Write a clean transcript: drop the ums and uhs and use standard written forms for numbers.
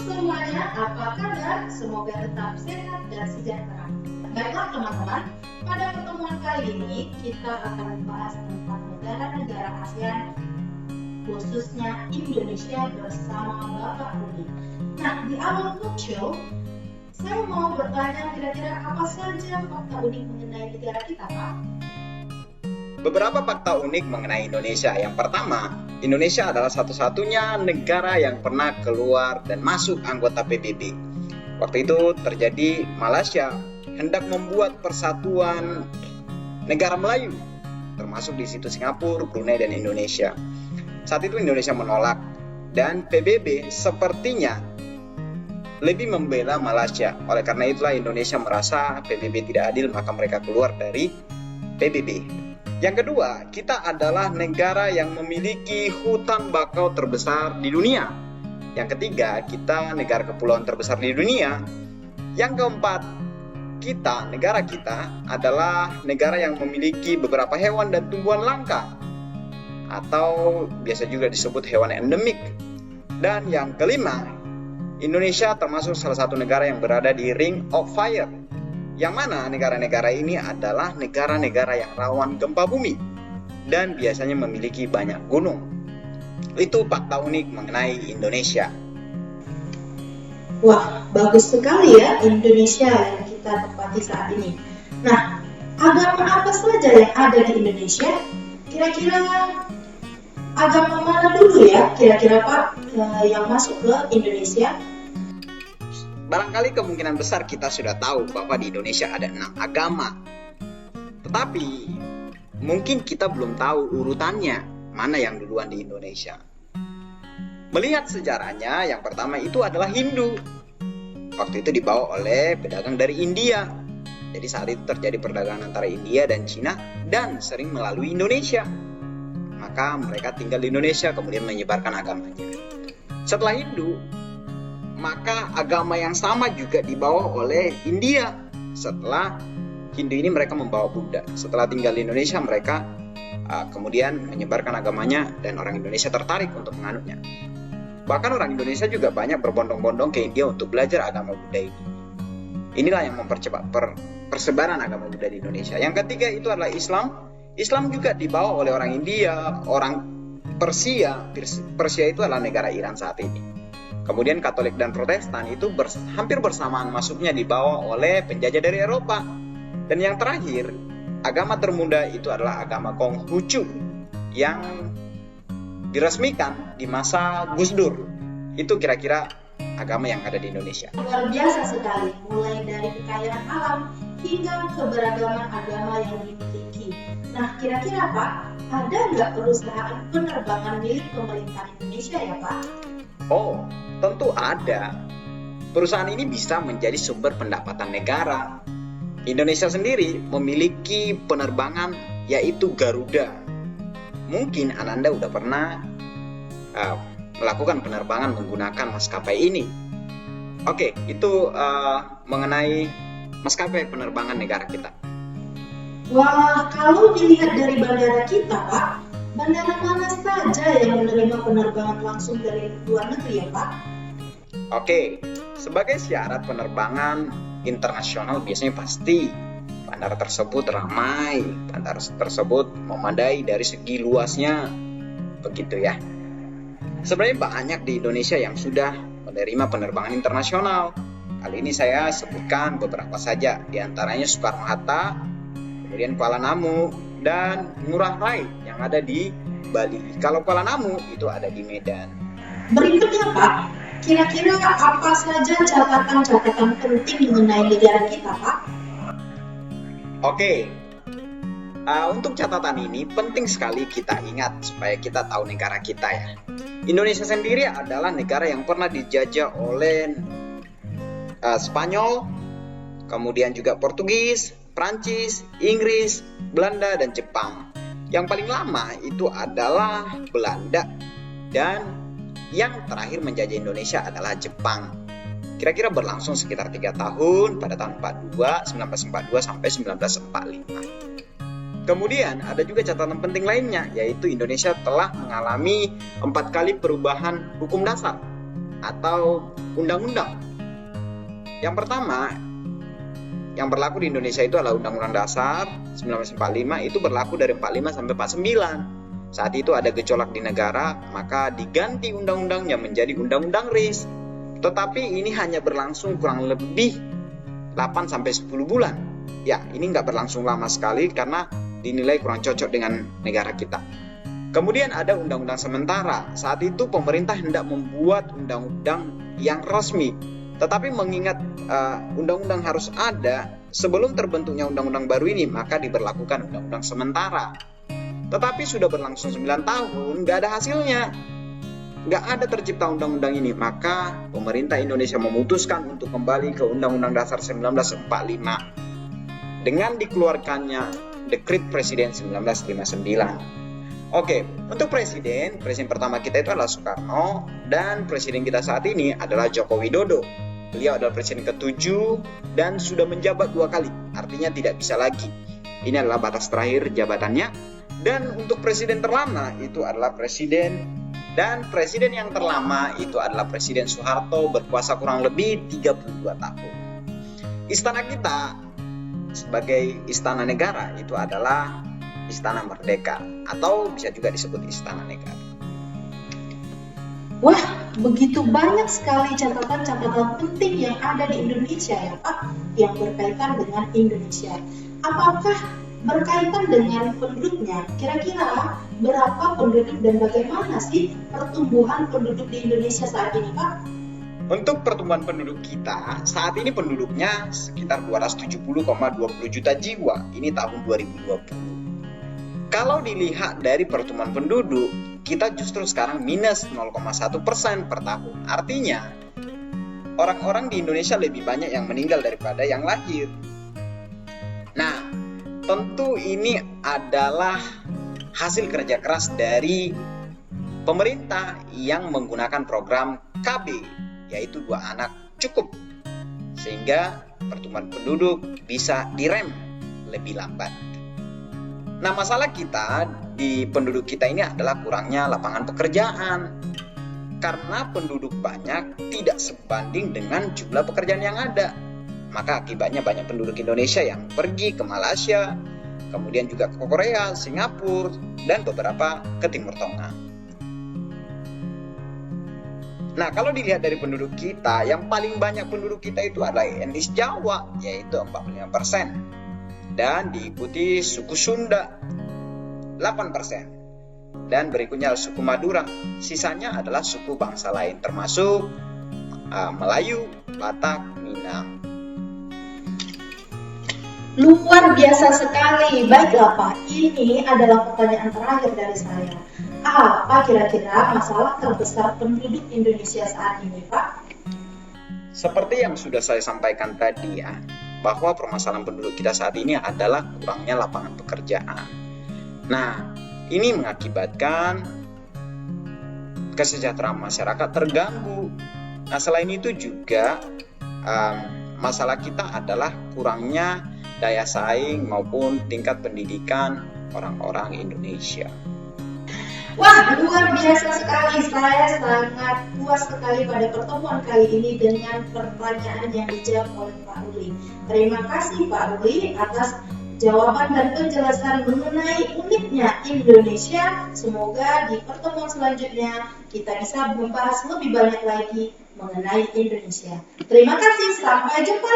semuanya, apa kabar? Semoga tetap sehat dan sejahtera. Baiklah teman-teman, pada pertemuan kali ini kita akan membahas tentang negara-negara ASEAN, khususnya Indonesia bersama Bapak Rudi. Nah, di awal talk show, saya mau bertanya kira-kira apa saja fakta unik mengenai negara kita, Pak? Beberapa fakta unik mengenai Indonesia. Yang pertama, Indonesia adalah satu-satunya negara yang pernah keluar dan masuk anggota PBB. Waktu itu terjadi Malaysia hendak membuat persatuan negara Melayu, termasuk di situ Singapura, Brunei, dan Indonesia. Saat itu Indonesia menolak, dan PBB sepertinya lebih membela Malaysia. Oleh karena itulah Indonesia merasa PBB tidak adil, maka mereka keluar dari PBB. Yang kedua, kita adalah negara yang memiliki hutan bakau terbesar di dunia. Yang ketiga, kita negara kepulauan terbesar di dunia. Yang keempat, negara kita adalah negara yang memiliki beberapa hewan dan tumbuhan langka, atau biasa juga disebut hewan endemik. Dan yang kelima, Indonesia termasuk salah satu negara yang berada di Ring of Fire, yang mana negara-negara ini adalah negara-negara yang rawan gempa bumi dan biasanya memiliki banyak gunung. Itu fakta unik mengenai Indonesia. Wah, bagus sekali ya Indonesia yang kita tempati saat ini. Nah, agama apa saja yang ada di Indonesia? Kira-kira agama mana dulu ya kira-kira Pak yang masuk ke Indonesia? Barangkali kemungkinan besar kita sudah tahu bahwa di Indonesia ada 6 agama. Tetapi mungkin kita belum tahu urutannya mana yang duluan di Indonesia. Melihat sejarahnya, yang pertama itu adalah Hindu. Waktu itu dibawa oleh pedagang dari India. Jadi saat itu terjadi perdagangan antara India dan Cina dan sering melalui Indonesia. Maka mereka tinggal di Indonesia kemudian menyebarkan agamanya. Setelah Hindu, maka agama yang sama juga dibawa oleh India. Setelah Hindu ini mereka membawa Buddha. Setelah tinggal di Indonesia mereka kemudian menyebarkan agamanya dan orang Indonesia tertarik untuk menganutnya. Bahkan orang Indonesia juga banyak berbondong-bondong ke India untuk belajar agama Buddha ini. Inilah yang mempercepat persebaran agama Buddha di Indonesia. Yang ketiga itu adalah Islam. Islam juga dibawa oleh orang India, orang Persia. Persia itu adalah negara Iran saat ini. Kemudian Katolik dan Protestan itu hampir bersamaan masuknya dibawa oleh penjajah dari Eropa. Dan yang terakhir, agama termuda itu adalah agama Konghucu yang diresmikan di masa Gus Dur. Itu kira-kira agama yang ada di Indonesia. Luar biasa sekali, mulai dari kekayaan alam hingga keberagaman agama yang dimiliki. Nah, kira-kira Pak, ada nggak perusahaan penerbangan milik pemerintah Indonesia ya Pak? Oh, tentu ada. Perusahaan ini bisa menjadi sumber pendapatan negara. Indonesia sendiri memiliki penerbangan yaitu Garuda. Mungkin Ananda udah pernah melakukan penerbangan menggunakan maskapai ini. Oke, itu mengenai maskapai penerbangan negara kita. Wah, kalau dilihat dari bandara kita Pak, bandara mana saja yang menerima penerbangan langsung dari luar negeri ya Pak? Oke, sebagai syarat penerbangan internasional biasanya pasti bandara tersebut ramai, bandara tersebut memadai dari segi luasnya, begitu ya. Sebenarnya banyak di Indonesia yang sudah menerima penerbangan internasional. Kali ini saya sebutkan beberapa saja, di antaranya Soekarno-Hatta, kemudian Kuala Namu, dan Ngurah Rai yang ada di Bali. Kalau Kuala Namu itu ada di Medan. Berikutnya Pak, kira-kira apa saja catatan-catatan penting mengenai negara kita Pak? Oke, untuk catatan ini penting sekali kita ingat supaya kita tahu negara kita ya. Indonesia sendiri adalah negara yang pernah dijajah oleh Spanyol, kemudian juga Portugis, Prancis, Inggris, Belanda, dan Jepang. Yang paling lama itu adalah Belanda, dan yang terakhir menjajah Indonesia adalah Jepang. Kira-kira berlangsung sekitar 3 tahun pada tahun 1942 sampai 1945. Kemudian ada juga catatan penting lainnya, yaitu Indonesia telah mengalami 4 kali perubahan hukum dasar. atau undang-undang. Yang pertama, yang berlaku di Indonesia itu adalah Undang-Undang Dasar 1945, itu berlaku dari 45 sampai 49. Saat itu ada gejolak di negara, maka diganti undang-undangnya menjadi Undang-Undang RIS. Tetapi ini hanya berlangsung kurang lebih 8 sampai 10 bulan. Ya, ini nggak berlangsung lama sekali karena dinilai kurang cocok dengan negara kita. Kemudian ada undang-undang sementara. Saat itu pemerintah hendak membuat undang-undang yang resmi. Tetapi mengingat undang-undang harus ada sebelum terbentuknya undang-undang baru ini, maka diberlakukan undang-undang sementara. Tetapi sudah berlangsung 9 tahun, nggak ada hasilnya. Nggak ada tercipta undang-undang ini. Maka pemerintah Indonesia memutuskan untuk kembali ke Undang-Undang Dasar 1945 dengan dikeluarkannya Dekret Presiden 1959. Oke, untuk presiden pertama kita itu adalah Soekarno, dan presiden kita saat ini adalah Joko Widodo. Beliau adalah presiden ke-7 dan sudah menjabat 2 kali, artinya tidak bisa lagi. Ini adalah batas terakhir jabatannya. Dan untuk presiden terlama itu adalah presiden yang terlama itu adalah Presiden Soeharto, berkuasa kurang lebih 32 tahun. Istana kita sebagai istana negara itu adalah Istana Merdeka, atau bisa juga disebut Istana Negara. Wah, begitu banyak sekali catatan-catatan penting yang ada di Indonesia ya Pak, yang berkaitan dengan Indonesia. Apakah berkaitan dengan penduduknya? Kira-kira berapa penduduk dan bagaimana sih pertumbuhan penduduk di Indonesia saat ini Pak? Untuk pertumbuhan penduduk kita, saat ini penduduknya sekitar 270,20 juta jiwa. Ini tahun 2020. Kalau dilihat dari pertumbuhan penduduk, kita justru sekarang minus 0,1% per tahun. Artinya, orang-orang di Indonesia lebih banyak yang meninggal daripada yang lahir. Nah, tentu ini adalah hasil kerja keras dari pemerintah yang menggunakan program KB, yaitu 2 anak cukup. Sehingga pertumbuhan penduduk bisa direm lebih lambat. Nah, masalah kita di penduduk kita ini adalah kurangnya lapangan pekerjaan. Karena penduduk banyak tidak sebanding dengan jumlah pekerjaan yang ada. Maka akibatnya banyak penduduk Indonesia yang pergi ke Malaysia, kemudian juga ke Korea, Singapura, dan beberapa ke Timur Tengah. Nah, kalau dilihat dari penduduk kita, yang paling banyak penduduk kita itu adalah etnis Jawa, yaitu 45%. Dan diikuti suku Sunda 8%, dan berikutnya suku Madura. Sisanya adalah suku bangsa lain termasuk Melayu, Batak, Minang. Luar biasa sekali. Baiklah Pak, ini adalah pertanyaan terakhir dari saya. Apa kira-kira masalah terbesar penduduk Indonesia saat ini Pak? Seperti yang sudah saya sampaikan tadi ya, bahwa permasalahan penduduk kita saat ini adalah kurangnya lapangan pekerjaan. Nah, ini mengakibatkan kesejahteraan masyarakat terganggu. Nah, selain itu juga masalah kita adalah kurangnya daya saing maupun tingkat pendidikan orang-orang Indonesia. Wah, luar biasa sekali. Saya sangat puas sekali pada pertemuan kali ini dengan pertanyaan yang dijawab oleh Pak Uli. Terima kasih Pak Uli atas jawaban dan penjelasan mengenai uniknya Indonesia. Semoga di pertemuan selanjutnya kita bisa membahas lebih banyak lagi mengenai Indonesia. Terima kasih, sampai jumpa